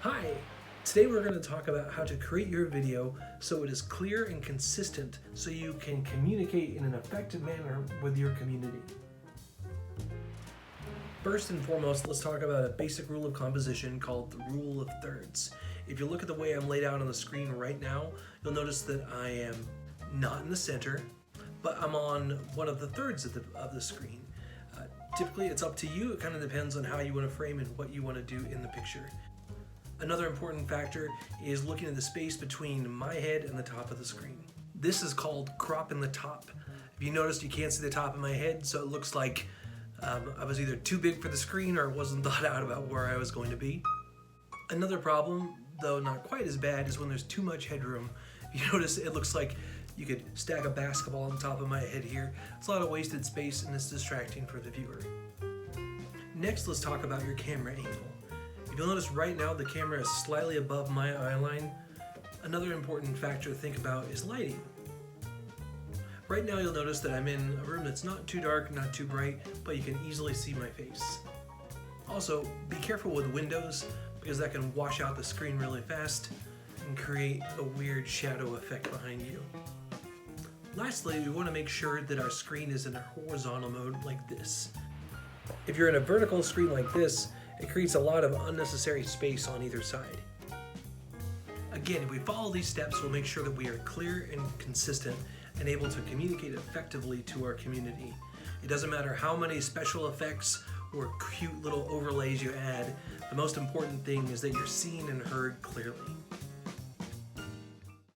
Hi! Today we're going to talk about how to create your video so it is clear and consistent so you can communicate in an effective manner with your community. First and foremost, let's talk about a basic rule of composition called the rule of thirds. If you look at the way I'm laid out on the screen right now, you'll notice that I am not in the center, but I'm on one of the thirds of the screen. Typically it's up to you. It kind of depends on how you want to frame and what you want to do in the picture. Another important factor is looking at the space between my head and the top of the screen. This is called cropping the top. If you noticed, you can't see the top of my head, so it looks like I was either too big for the screen or wasn't thought out about where I was going to be. Another problem, though not quite as bad, is when there's too much headroom. You notice it looks like you could stack a basketball on top of my head here. It's a lot of wasted space and it's distracting for the viewer. Next, let's talk about your camera angle. If you'll notice right now, the camera is slightly above my eye line. Another important factor to think about is lighting. Right now you'll notice that I'm in a room that's not too dark, not too bright, but you can easily see my face. Also, be careful with windows because that can wash out the screen really fast and create a weird shadow effect behind you. Lastly, we want to make sure that our screen is in a horizontal mode like this. If you're in a vertical screen like this, it creates a lot of unnecessary space on either side. Again, if we follow these steps, we'll make sure that we are clear and consistent and able to communicate effectively to our community. It doesn't matter how many special effects or cute little overlays you add, the most important thing is that you're seen and heard clearly.